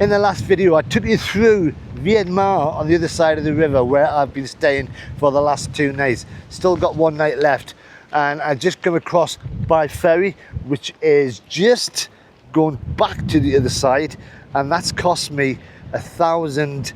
In the last video I took you through Viedma on the other side of the river where I've been staying for the last 2 nights. Still got 1 night left, and I just come across by ferry, which is just going back to the other side, and that's cost me 1,000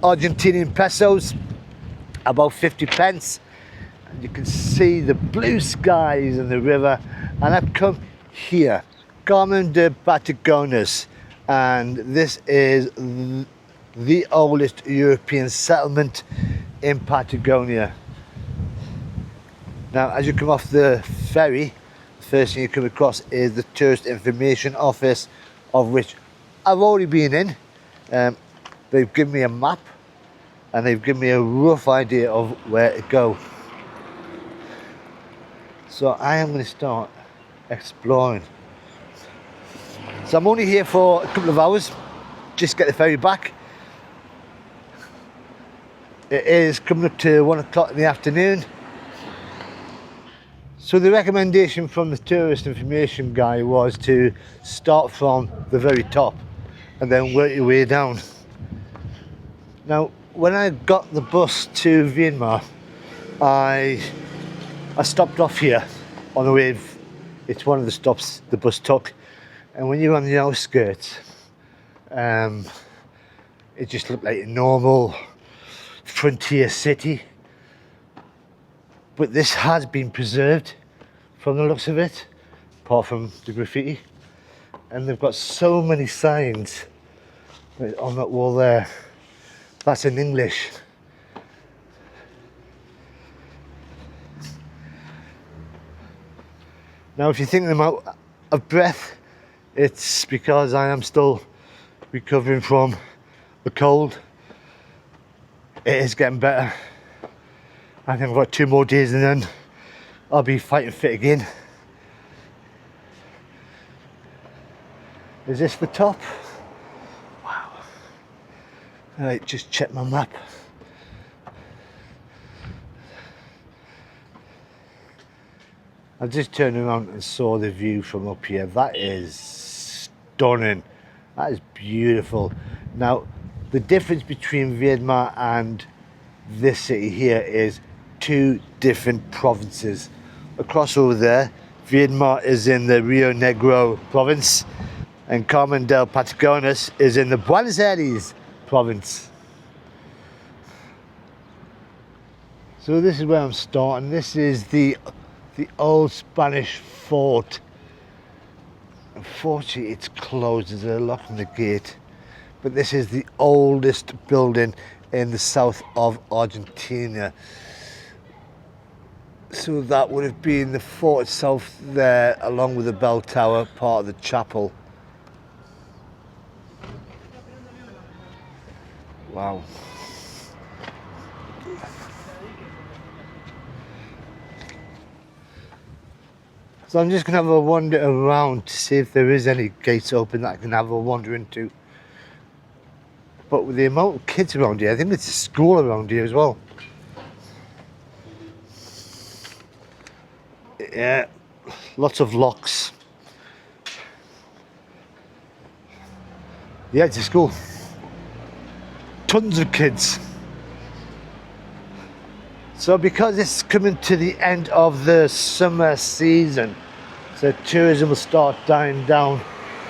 Argentinian pesos, about 50 pence. And you can see the blue skies and the river, and I've come here, Carmen de Patagones, and this is the oldest European settlement in Patagonia. Now, as you come off the ferry, the first thing you come across is the tourist information office, of which I've already been in. They've given me a map and they've given me a rough idea of where to go. So I am going to start exploring. So I'm only here for a couple of hours, just get the ferry back. It is coming up to 1 o'clock in the afternoon. So the recommendation from the tourist information guy was to start from the very top and then work your way down. Now, when I got the bus to Viedma, I stopped off here on the way. It's one of the stops the bus took, and when you're on the outskirts, it just looked like a normal frontier city. But this has been preserved from the looks of it, apart from the graffiti. And they've got so many signs on that wall there. That's in English. Now, if you think I'm out of breath, it's because I am still recovering from the cold. It is getting better. I think I've got 2 more days and then I'll be fighting fit again. Is this the top? Wow. Alright, just check my map. I just turned around and saw the view from up here. That is stunning. That is beautiful. Now, the difference between Viedma and this city here is 2 different provinces. Across over there, Viedma is in the Rio Negro province, and Carmen de Patagones is in the Buenos Aires province. So this is where I'm starting. This is the old Spanish fort. Unfortunately, it's closed. There's a lock on the gate. But this is the oldest building in the south of Argentina. So that would have been the fort itself there, along with the bell tower, part of the chapel. Wow. So I'm just going to have a wander around to see if there is any gates open that I can have a wander into. But with the amount of kids around here, I think it's a school around here as well. Yeah, lots of locks. Yeah, it's a school. Tons of kids. So because it's coming to the end of the summer season, so tourism will start dying down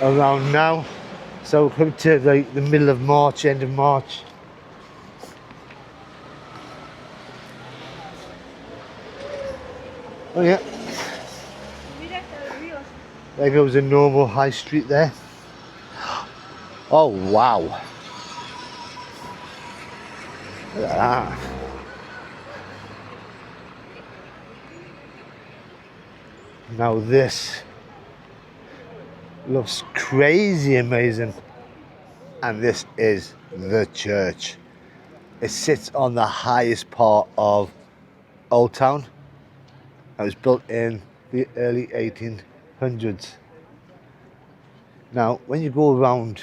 around now. So we're coming to like the middle of March, end of March. Oh yeah. There goes a normal high street there. Oh wow. Look at that. Now this looks crazy amazing. And this is the church. It sits on the highest part of Old Town. It was built in the early 1800s. Now, when you go around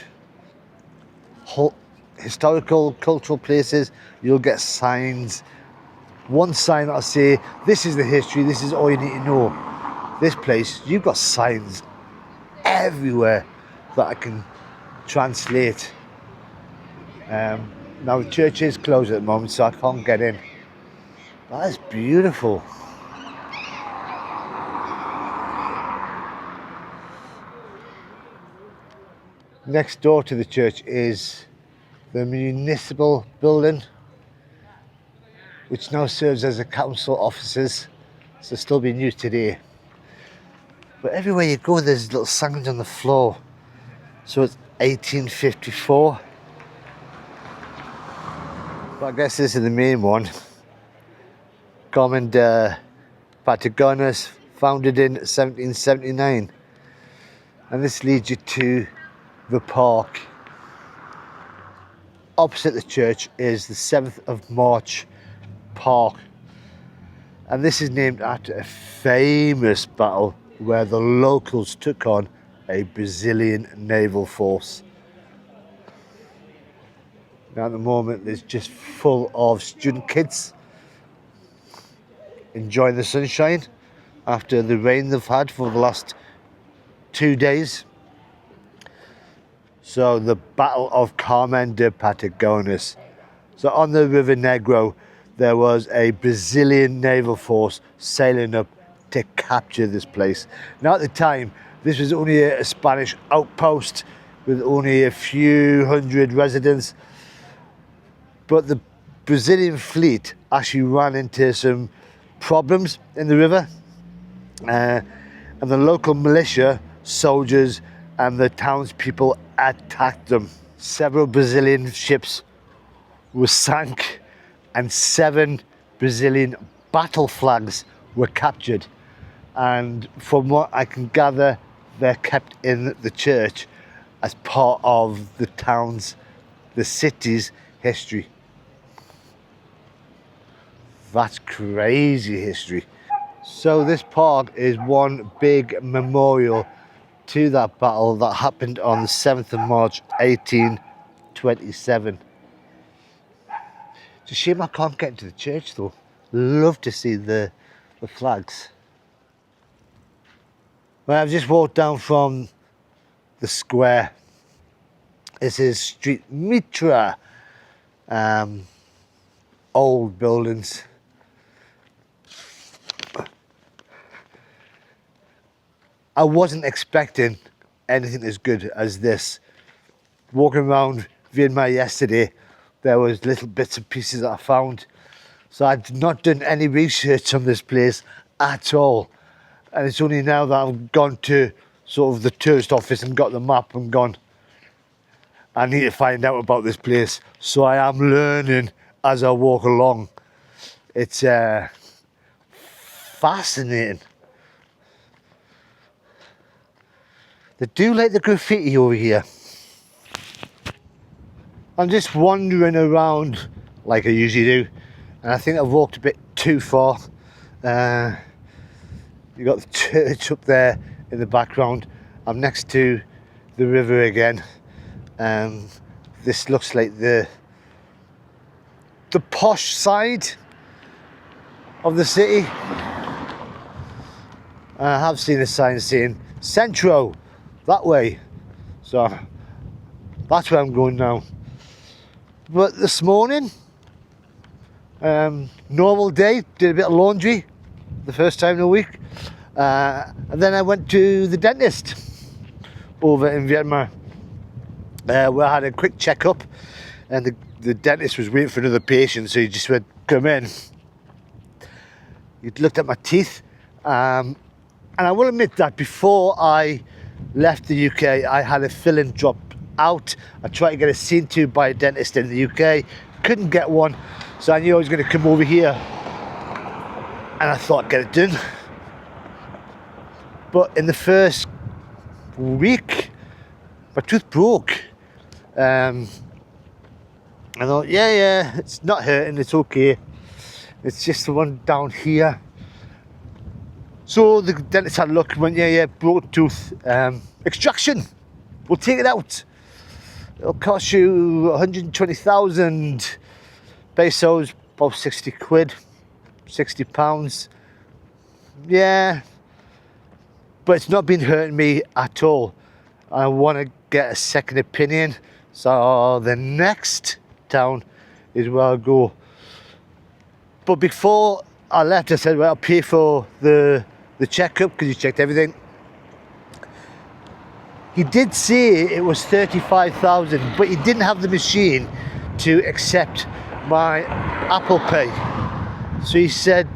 historical, cultural places, you'll get signs. One sign that'll say, this is the history, this is all you need to know. This place, you've got signs everywhere that I can translate. Now the church is closed at the moment, so I can't get in. That is beautiful. Next door to the church is the municipal building, which now serves as a council offices, so still being used today. But everywhere you go, there's little signs on the floor. So it's 1854. But I guess this is the main one. Carmen de Patagones, founded in 1779. And this leads you to the park. Opposite the church is the 7th of March Park. And this is named after a famous battle where the locals took on a Brazilian naval force. Now at the moment it's just full of student kids enjoying the sunshine after the rain they've had for the last 2 days. So the Battle of Carmen de Patagones. So on the Rio Negro there was a Brazilian naval force sailing up to capture this place. Now at the time this was only a Spanish outpost with only a few hundred residents, but the Brazilian fleet actually ran into some problems in the river, and the local militia, soldiers and the townspeople attacked them. Several Brazilian ships were sank and 7 Brazilian battle flags were captured, and from what I can gather they're kept in the church as part of the city's history. That's crazy history. So this park is one big memorial to that battle that happened on the 7th of March 1827. It's a shame I can't get into the church though. Love to see the flags. Well, I've just walked down from the square. This is Street Mitra. Old buildings. I wasn't expecting anything as good as this. Walking around Viedma yesterday, there was little bits and pieces that I found. So I'd not done any research on this place at all. And it's only now that I've gone to sort of the tourist office and got the map and gone, I need to find out about this place. So I am learning as I walk along. It's fascinating. They do like the graffiti over here. I'm just wandering around like I usually do, and I think I've walked a bit too far. You've got the church up there in the background. I'm next to the river again. This looks like the posh side of the city. I have seen a sign saying Centro, that way. So that's where I'm going now. But this morning, normal day, did a bit of laundry the first time in a week. And then I went to the dentist over in Viedma, where I had a quick checkup, and the dentist was waiting for another patient, so he just went, come in. He looked at my teeth, and I will admit that before I left the UK, I had a filling drop out. I tried to get a seen to by a dentist in the UK, couldn't get one, so I knew I was going to come over here, and I thought I'd get it done. But in the first week, my tooth broke. I thought, yeah, it's not hurting, it's okay. It's just the one down here. So the dentist had a look and went, yeah, broken tooth. Extraction, we'll take it out. It'll cost you 120,000 pesos, about 60 quid, 60 pounds. Yeah, but it's not been hurting me at all. I want to get a second opinion. So the next town is where I'll go. But before I left, I said, well, I'll pay for the checkup because he checked everything. He did say it was 35,000, but he didn't have the machine to accept my Apple Pay. So he said,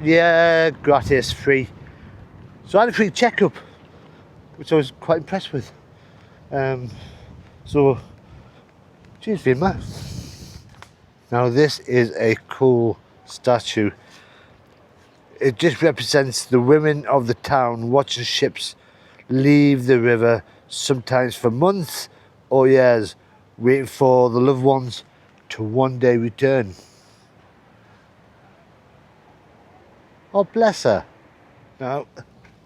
yeah, gratis, free. So I had a free checkup, which I was quite impressed with. So, cheers, Viedma. Now this is a cool statue. It just represents the women of the town watching ships leave the river, sometimes for months or years, waiting for the loved ones to one day return. Oh, bless her. Now,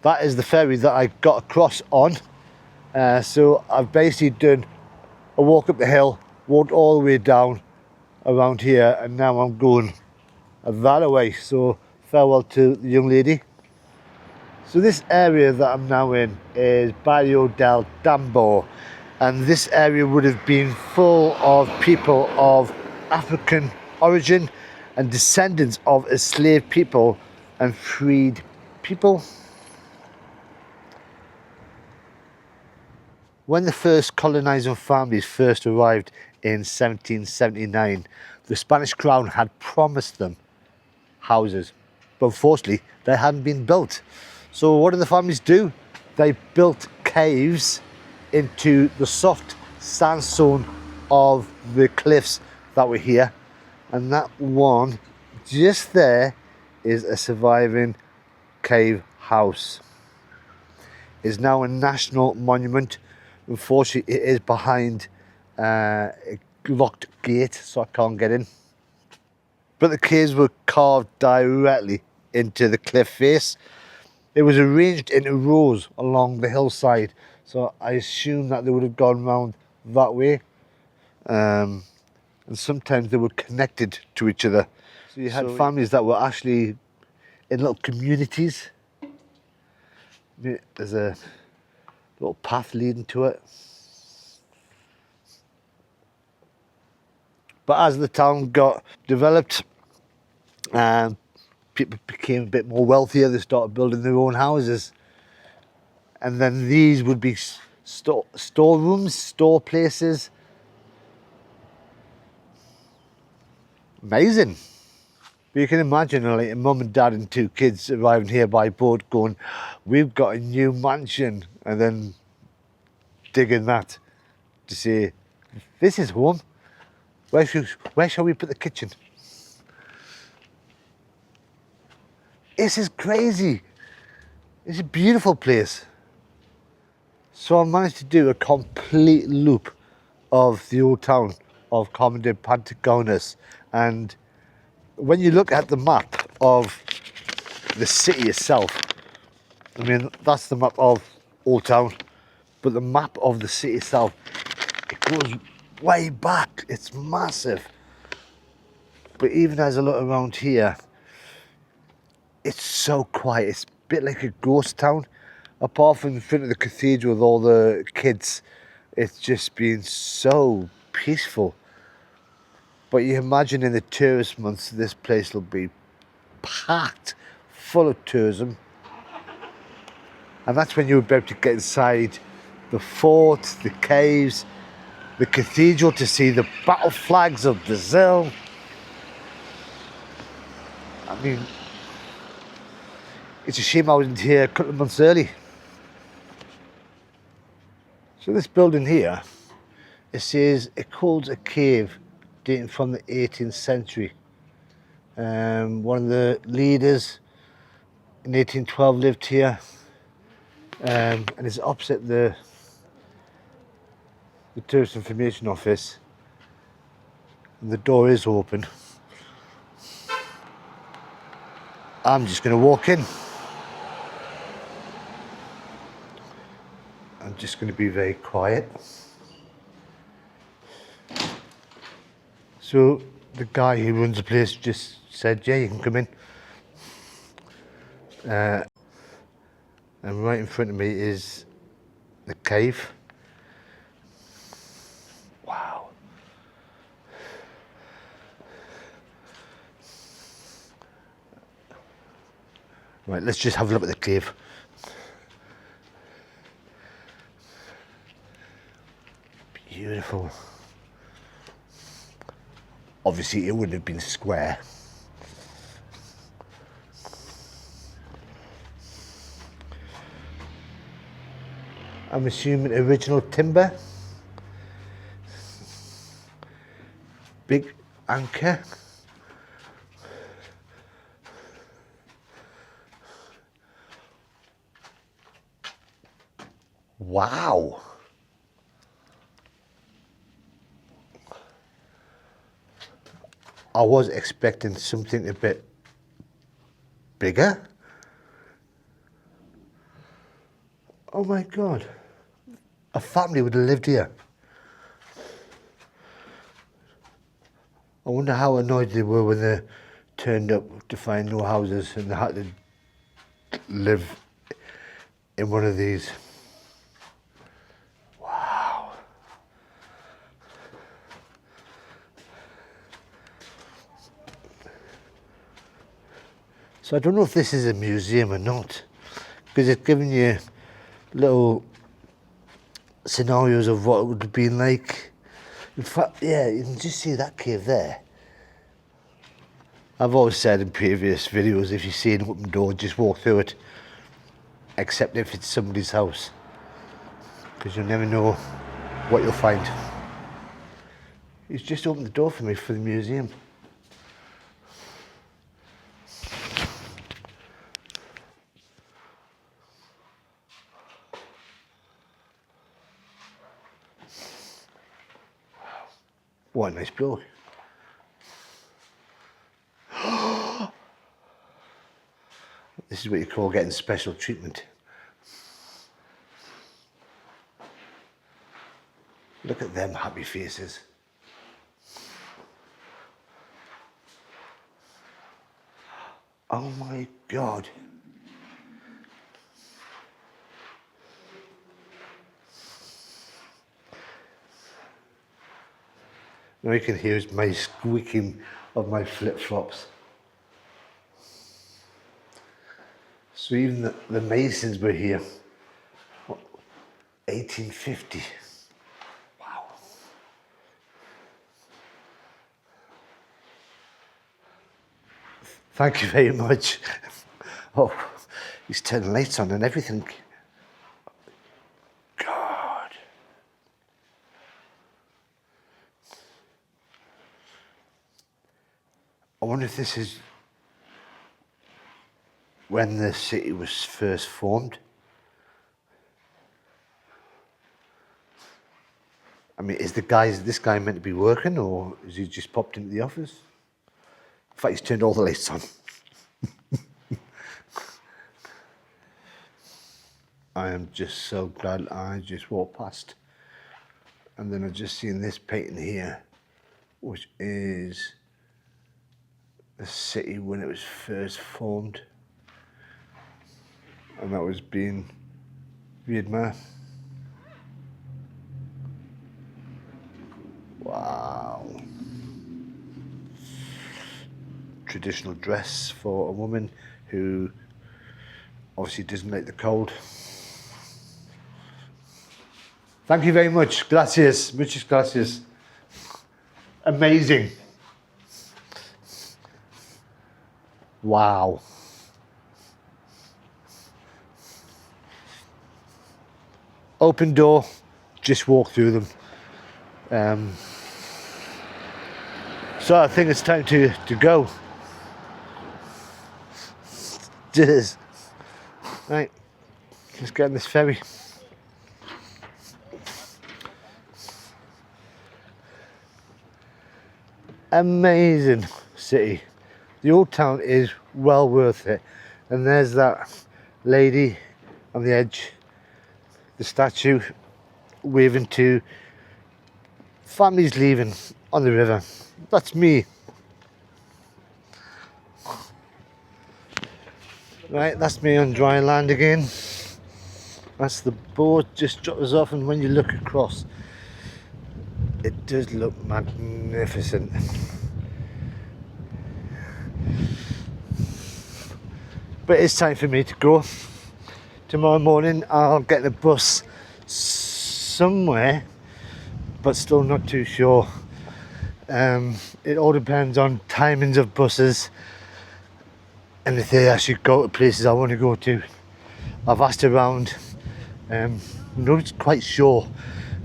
that is the ferry that I got across on. So I've basically done a walk up the hill, walked all the way down around here, and now I'm going that away. So farewell to the young lady. So this area that I'm now in is Barrio del Tambo, and this area would have been full of people of African origin and descendants of enslaved people and freed people. When the first colonizing families first arrived in 1779, the Spanish crown had promised them houses, but unfortunately they hadn't been built. So what did the families do? They built caves into the soft sandstone of the cliffs that were here, and that one just there is a surviving cave house. It's now a national monument. Unfortunately, it is behind a locked gate, so I can't get in. But the caves were carved directly into the cliff face. It was arranged into rows along the hillside, so I assume that they would have gone round that way. And sometimes they were connected to each other. So you had families that were actually in little communities. There's a little path leading to it. But as the town got developed, people became a bit more wealthier. They started building their own houses, and then these would be storerooms, store places. Amazing. But you can imagine like a mum and dad and two kids arriving here by boat going, we've got a new mansion, and then digging that to say, this is home. Where shall we put the kitchen? This is crazy. It's a beautiful place. So I managed to do a complete loop of the old town of Carmen de Patagones. And when you look at the map of the city itself, I mean, that's the map of Old Town, but the map of the city itself, it goes way back. It's massive. But even as I look around here, it's so quiet. It's a bit like a ghost town. Apart from in front of the cathedral with all the kids, it's just been so peaceful. But you imagine in the tourist months, this place will be packed full of tourism. And that's when you're about to get inside the fort, the caves, the cathedral to see the battle flags of Brazil. I mean, it's a shame I wasn't here a couple of months early. So this building here, it says it holds a cave dating from the 18th century. One of the leaders in 1812 lived here, and it's opposite the Tourist Information Office, and the door is open. I'm just going to walk in. I'm just going to be very quiet. So the guy who runs the place just said, yeah, you can come in. And right in front of me is the cave. Right, let's just have a look at the cave. Beautiful. Obviously it wouldn't have been square. I'm assuming original timber. Big anchor. Wow. I was expecting something a bit bigger. Oh my God. A family would have lived here. I wonder how annoyed they were when they turned up to find no houses and they had to live in one of these. Wow. So I don't know if this is a museum or not, because it's giving you little scenarios of what it would have been like. In fact, yeah, you can just see that cave there. I've always said in previous videos, if you see an open door, just walk through it, except if it's somebody's house, because you'll never know what you'll find. He's just opened the door for me for the museum. What a nice bloke. This is what you call getting special treatment. Look at them happy faces. Oh my God. Now you can hear my squeaking of my flip-flops. So even the Masons were here. What, 1850. Wow. Thank you very much. Oh, he's turning lights on and everything. God. I wonder if this is when the city was first formed. I mean, is this guy meant to be working, or is he just popped into the office? In fact, he's turned all the lights on. I am just so glad I just walked past. And then I've just seen this painting here, which is the city when it was first formed. And that was being Viedma. Wow. Traditional dress for a woman who obviously doesn't like the cold. Thank you very much. Gracias. Muchas gracias. Amazing. Wow. Open door, just walk through them. So I think it's time to go. Cheers. Right, let's get on this ferry. Amazing city. The old town is well worth it. And there's that lady on the edge, the statue, waving to families leaving on the river. That's me. Right, that's me on dry land again. That's the boat just dropped us off, and when you look across, it does look magnificent. But it's time for me to go. Tomorrow morning I'll get the bus somewhere, but still not too sure. It all depends on timings of buses and if they actually go to places I want to go to. I've asked around, nobody's quite sure,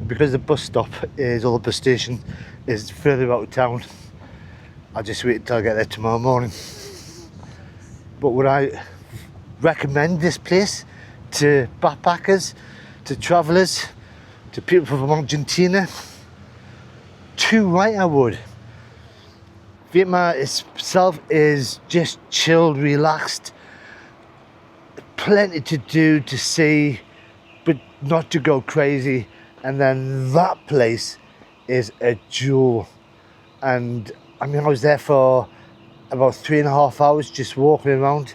because the bus stop is, or the bus station is further out of town. I'll just wait until I get there tomorrow morning. But would I recommend this place to backpackers, to travellers, to people from Argentina? Too right I would. Viedma itself is just chilled, relaxed, plenty to do, to see, but not to go crazy. And then that place is a jewel. And I mean, I was there for about 3.5 hours just walking around.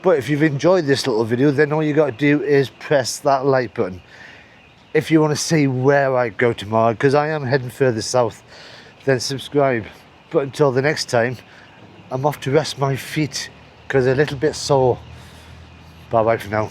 But if you've enjoyed this little video, then all you got to do is press that like button. If you want to see where I go tomorrow, because I am heading further south, then subscribe. But until the next time, I'm off to rest my feet because they're a little bit sore. Bye bye for now.